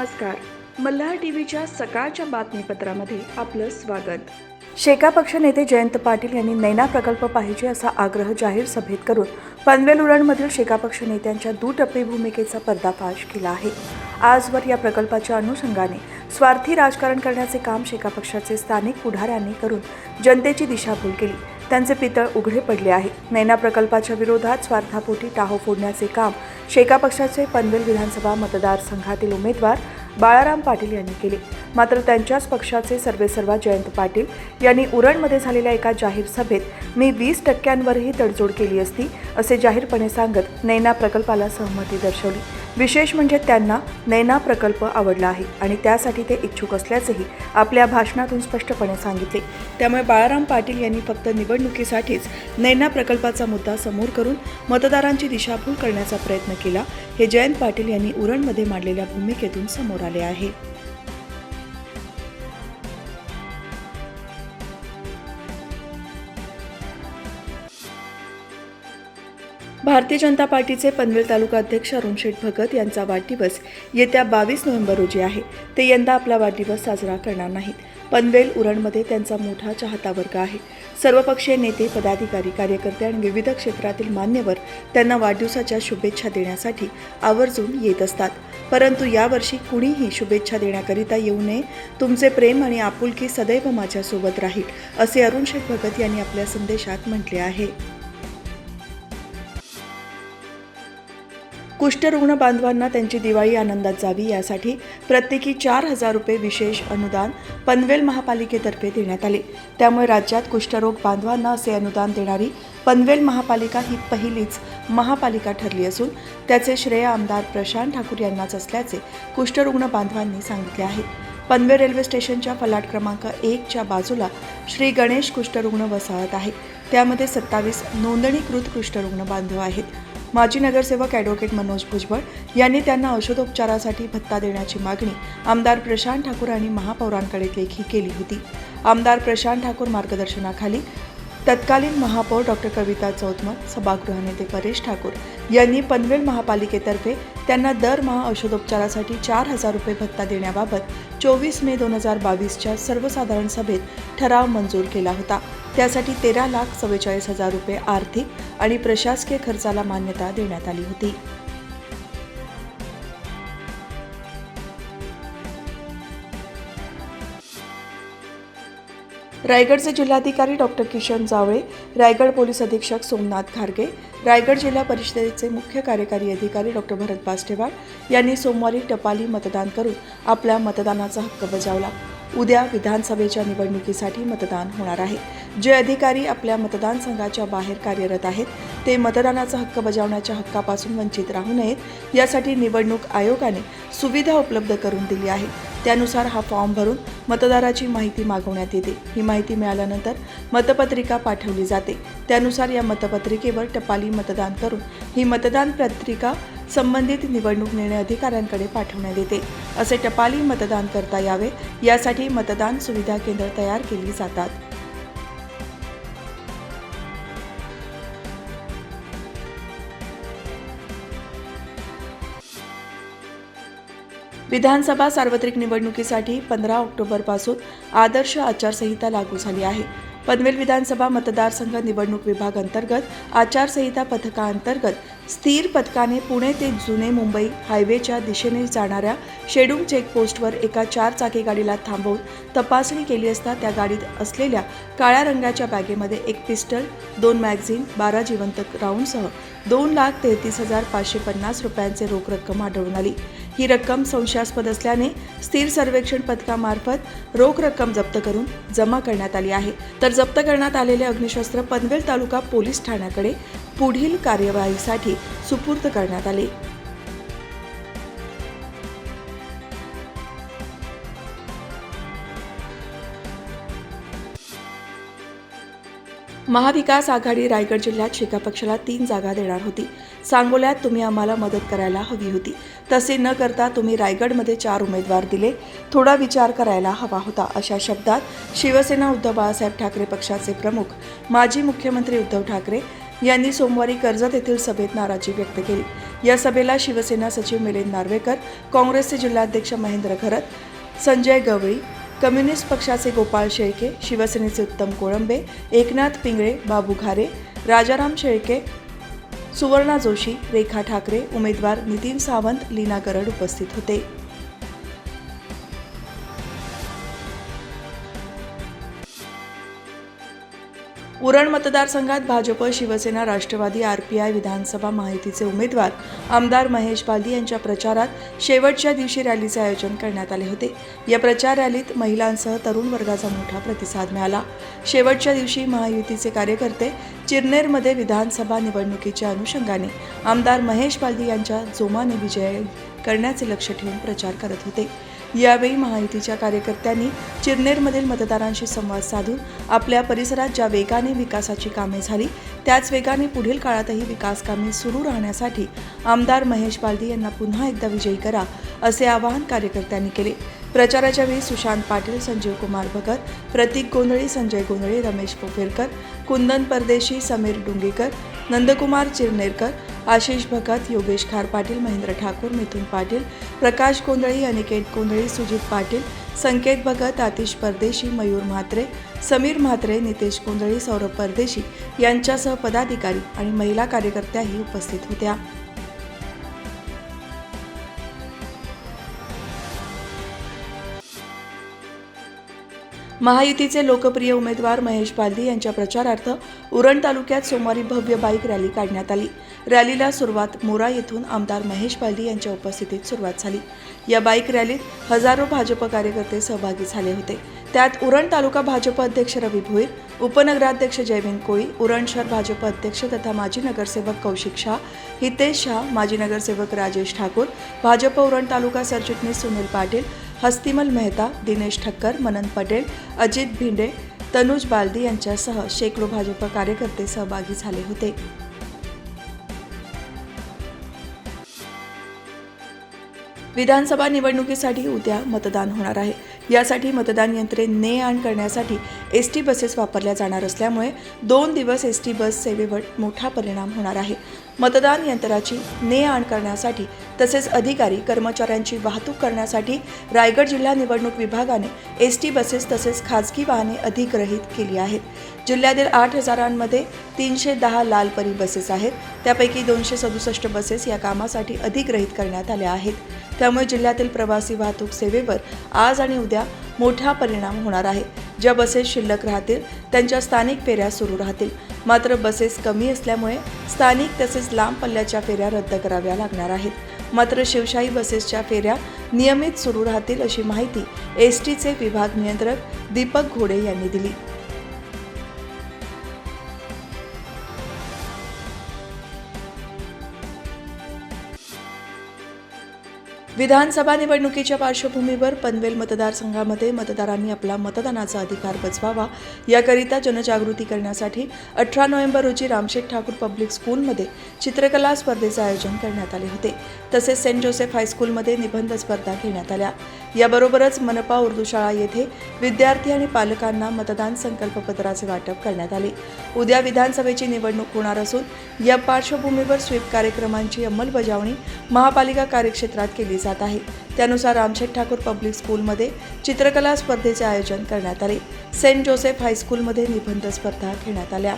नमस्कार. मल्हार टीव्हीच्या सकाळच्या बातमीपत्रामध्ये आपलं स्वागत. शेका पक्ष नेते जयंत पाटील यांनी नैना प्रकल्प पाहिजे असा आग्रह जाहीर सभेत करून पनवेल उरणमधील शेका पक्ष नेत्यांच्या दुटप्पी भूमिकेचा पर्दाफाश केला आहे. आजवर या प्रकल्पाच्या अनुषंगाने स्वार्थी राजकारण करण्याचे काम शेका पक्षाचे स्थानिक पुढाऱ्यांनी करून जनतेची दिशाभूल केली. त्यांचे पितळ उघडे पडले आहे. नैना प्रकल्पाच्या विरोधात स्वार्थापोटी टाहो फोडण्याचे काम शेका पक्षाचे पनवेल विधानसभा मतदारसंघातील उमेदवार बाळाराम पाटील यांनी केले. मात्र त्यांच्याच पक्षाचे सर्वेसर्वा जयंत पाटील यांनी उरणमध्ये झालेल्या एका जाहीर सभेत मी 20%वरही तडजोड केली असती असे जाहीरपणे सांगत नैना प्रकल्पाला सहमती दर्शवली. विशेष म्हणजे त्यांना नैना प्रकल्प आवडला आहे आणि त्यासाठी ते इच्छुक असल्याचेही आपल्या भाषणातून स्पष्टपणे सांगितले. त्यामुळे बाळाराम पाटील यांनी फक्त निवडणुकीसाठीच नैना प्रकल्पाचा मुद्दा समोर करून मतदारांची दिशाभूल करण्याचा प्रयत्न केला, हे जयंत पाटील यांनी उरणमध्ये मांडलेल्या भूमिकेतून समोर आले आहे. भारतीय जनता पार्टीचे पनवेल तालुका अध्यक्ष अरुण शेठ भगत यांचा वाढदिवस येत्या 22 नोव्हेंबर रोजी आहे. ते यंदा आपला वाढदिवस साजरा करणार नाहीत. पनवेल उरणमध्ये त्यांचा मोठा चाहता वर्ग आहे. सर्वपक्षीय नेते, पदाधिकारी, कार्यकर्ते आणि विविध क्षेत्रातील मान्यवर त्यांना वाढदिवसाच्या शुभेच्छा देण्यासाठी आवर्जून येत असतात. परंतु यावर्षी कुणीही शुभेच्छा देण्याकरिता येऊ नये. तुमचे प्रेम आणि आपुलकी सदैव माझ्यासोबत राहील, असे अरुण शेठ भगत यांनी आपल्या संदेशात म्हटले आहे. कुष्ठरुग्ण बांधवांना त्यांची दिवाळी आनंदात जावी यासाठी प्रत्येकी 4,000 रुपये विशेष अनुदान पनवेल महापालिकेतर्फे देण्यात आले. त्यामुळे राज्यात कुष्ठरोग बांधवांना असे अनुदान देणारी पनवेल महापालिका ही पहिलीच महापालिका ठरली असून त्याचे श्रेय आमदार प्रशांत ठाकूर यांनाच असल्याचे कुष्ठरुग्ण बांधवांनी सांगितले आहे. पनवेल रेल्वे स्टेशनच्या फलाट क्रमांक 1च्या बाजूला श्री गणेश कुष्ठरुग्ण वसाहत आहे. त्यामध्ये 27 नोंदणीकृत कुष्ठरुग्ण बांधव आहेत. माजी नगरसेवक ॲडव्होकेट मनोज भुजबळ यांनी त्यांना औषधोपचारासाठी भत्ता देण्याची मागणी आमदार प्रशांत ठाकूर आणि महापौरांकडे लेखी केली होती. आमदार प्रशांत ठाकूर मार्गदर्शनाखाली तत्कालीन महापौर डॉक्टर कविता चौतमल, सभागृह नेते परेश ठाकूर यांनी पनवेल महापालिकेतर्फे त्यांना दरमहा औषधोपचारासाठी 4,000 रुपये भत्ता देण्याबाबत 24 मे 2022च्या सर्वसाधारण सभेत ठराव मंजूर केला होता. त्यासाठी 13,44,000 रुपये आर्थिक आणि प्रशासकीय खर्चाला मान्यता देण्यात आली होती. रायगडचे जिल्हाधिकारी डॉक्टर किशन जावळे, रायगड पोलीस अधीक्षक सोमनाथ घारगे, रायगड जिल्हा परिषदेचे मुख्य कार्यकारी अधिकारी डॉक्टर भरत बास्टेवाड यांनी सोमवारी टपाली मतदान करून आपला मतदानाचा हक्क बजावला. उद्या विधानसभेच्या निवडणुकीसाठी मतदान होणार आहे. जे अधिकारी आपल्या मतदानसंघाच्या बाहेर कार्यरत आहेत ते मतदानाचा हक्क बजावण्याच्या हक्कापासून वंचित राहू नयेत यासाठी निवडणूक आयोगाने सुविधा उपलब्ध करून दिली आहे. त्यानुसार हा फॉर्म भरून मतदाराची माहिती मागवण्यात येते. ही माहिती मिळाल्यानंतर मतपत्रिका पाठवली जाते. त्यानुसार या मतपत्रिकेवर टपाली मतदान करून ही मतदान पत्रिका संबंधित निवडणूक निर्णय अधिकाऱ्यांकडे पाठवण्यात येते. असे टपाली मतदान करता यावे यासाठी मतदान सुविधा केंद्र तयार केली जातात. विधानसभा सार्वत्रिक निवडणुकीसाठी 15 ऑक्टोबरपासून आदर्श आचारसंहिता लागू झाली आहे. पनवेल विधानसभा मतदारसंघ निवडणूक विभाग अंतर्गत आचारसंहिता पथकाअंतर्गत स्थिर पथकाने पुणे ते जुने मुंबई हायवेच्या दिशेने जाणाऱ्या शेडूंग चेकपोस्टवर एका 4 चाकी गाडीला थांबवून तपासणी केली असता त्या गाडीत असलेल्या काळ्या रंगाच्या बॅगेमध्ये एक पिस्टल, 2 मॅगझिन, 12 जिवंत राऊंडसह 2,33,550 रुपयांचे रोख रक्कम आढळून आली. ही रक्कम संशयास्पद असल्याने स्थिर सर्वेक्षण पथकामार्फत रोख रक्कम जप्त करून जमा करण्यात आली आहे. तर जप्त करण्यात आलेले अग्निशस्त्र पनवेल तालुका पोलीस ठाण्याकडे पुढील कार्यवाहीसाठी सुपूर्द करण्यात आले. महाविकास आघाडी रायगड जिल्ह्यात शेका पक्षाला 3 जागा देणार होती. सांगोल्यात तुम्ही आम्हाला मदत करायला हवी होती. तसे न करता तुम्ही रायगडमध्ये 4 उमेदवार दिले. थोडा विचार करायला हवा होता, अशा शब्दात शिवसेना उद्धव बाळासाहेब ठाकरे पक्षाचे प्रमुख माजी मुख्यमंत्री उद्धव ठाकरे यांनी सोमवारी कर्जत येथील सभेत नाराजी व्यक्त केली. या सभेला शिवसेना सचिव मिलिंद नार्वेकर, काँग्रेसचे जिल्हाध्यक्ष महेंद्र घरत, संजय गवळी, कम्युनिस्ट पक्षाचे गोपाळ शेळके, शिवसेनेचे उत्तम कोळंबे, एकनाथ पिंगळे, बाबू घारे, राजाराम शेळके, सुवर्णा जोशी, रेखा ठाकरे, उमेदवार नितीन सावंत, लीना गरड उपस्थित होते. उरण मतदारसंघात भाजप, शिवसेना, राष्ट्रवादी, RPI, विधानसभा महायुतीचे उमेदवार आमदार महेश बालदी यांच्या प्रचारात शेवटच्या दिवशी रॅलीचे आयोजन करण्यात आले होते. या प्रचार रॅलीत महिलांसह तरुण वर्गाचा मोठा प्रतिसाद मिळाला. शेवटच्या दिवशी महायुतीचे कार्यकर्ते चिरनेरमध्ये विधानसभा निवडणुकीच्या अनुषंगाने आमदार महेश बालदी यांच्या जोमाने विजय करण्याचे लक्ष ठेवून प्रचार करत होते. यावेळी महायुतीच्या कार्यकर्त्यांनी चिरनेरमधील मतदारांशी संवाद साधून आपल्या परिसरात ज्या वेगाने विकासाची कामे झाली त्याच वेगाने पुढील काळातही विकास कामे सुरू राहण्यासाठी आमदार महेश बालदी यांना पुन्हा एकदा विजयी करा असे आवाहन कार्यकर्त्यांनी केले. प्रचाराच्या वेळी सुशांत पाटील, संजीव कुमार भगत, प्रतीक गोंधळी, संजय गोंधळी, रमेश पोफेरकर, कुंदन परदेशी, समीर डुंगेकर, नंदकुमार चिरनेरकर, आशिष भगत, योगेश खार पाटील, महेंद्र ठाकूर, मिथुन पाटील, प्रकाश गोंधळी, अनिकेत गोंधळी, सुजित पाटील, संकेत भगत, आतिश परदेशी, मयूर म्हात्रे, समीर म्हात्रे, नितेश गोंधळी, सौरभ परदेशी यांच्यासह पदाधिकारी आणि महिला कार्यकर्त्याही उपस्थित होत्या. महायुतीचे लोकप्रिय उमेदवार महेश बालदी यांच्या प्रचारार्थ उरण तालुक्यात सोमवारी भव्य बाईक रॅली काढण्यात आली. रॅलीला सुरुवात मोरा येथून आमदार महेश बालदी यांच्या उपस्थितीत सुरुवात झाली. या बाईक रॅलीत हजारो भाजप कार्यकर्ते सहभागी झाले होते. त्यात उरण तालुका भाजप अध्यक्ष रवी भोईर, उपनगराध्यक्ष जयविंद कोळी, उरण शहर भाजप अध्यक्ष तथा माजी नगरसेवक कौशिक शाह, हितेश शाह, माजी नगरसेवक राजेश ठाकूर, भाजप उरण तालुका सरचिटणीस सुनील पाटील, हस्तिमल मेहता, दिनेश ठक्कर, मनन पटेल, अजित भिंडे, तनुज बालदी यांच्यासह शेकडो भाजप कार्यकर्ते सहभागी झाले होते. विधानसभा निवडणुकीसाठी उद्या मतदान होणार आहे. यासाठी मतदान यंत्रे ने आण करण्यासाठी एसटी बसेस वापरल्या जाणार असल्यामुळे 2 दिवस एसटी बस सेवेवर मोठा परिणाम होणार आहे. मतदान यंत्राची ने आण करण्यासाठी तसेच अधिकारी कर्मचाऱ्यांची वाहतूक करण्यासाठी रायगड जिल्हा निवडणूक विभागाने एसटी बसेस तसेच खाजगी वाहने अधिग्रहित केली आहेत. जिल्ह्यातील 8,000मध्ये 310 लाल परी बसेस आहेत. त्यापैकी 267 बसेस या कामासाठी अधिग्रहित करण्यात आल्या आहेत. त्यामुळे जिल्ह्यातील प्रवासी वाहतूक सेवेवर आज आणि उद्या मोठा परिणाम होणार आहे. ज्या बसेस शिल्लक राहतील त्यांच्या स्थानिक फेऱ्या सुरू राहतील. मात्र बसेस कमी असल्यामुळे स्थानिक तसेच लांब पल्ल्याच्या फेऱ्या रद्द कराव्या लागणार आहेत. मात्र शिवशाही बसेसच्या फेऱ्या नियमित सुरू राहतील अशी माहिती एसटीचे विभाग नियंत्रक दीपक घोडे यांनी दिली. विधानसभा निवडणुकीच्या पार्श्वभूमीवर पनवेल मतदारसंघामध्ये मतदारांनी आपला मतदानाचा अधिकार बजवावा याकरिता जनजागृती करण्यासाठी 18 नोव्हेंबर रोजी रामशेठ ठाकूर पब्लिक स्कूलमध्ये चित्रकला स्पर्धेचे आयोजन करण्यात आले होते. तसेच सेंट जोसेफ हायस्कूलमध्ये निबंध स्पर्धा घेण्यात आल्या. याबरोबरच मनपा उर्दू शाळा येथे विद्यार्थी आणि पालकांना मतदान संकल्पपत्राचे वाटप करण्यात आले. उद्या विधानसभेची निवडणूक होणार असून या पार्श्वभूमीवर स्वीप कार्यक्रमांची अंमलबजावणी महापालिका कार्यक्षेत्रात केली जात आहे. त्यानुसार रामशेठ ठाकूर पब्लिक स्कूलमध्ये चित्रकला स्पर्धेचे आयोजन करण्यात आले. सेंट जोसेफ हायस्कूलमध्ये निबंध स्पर्धा घेण्यात आल्या.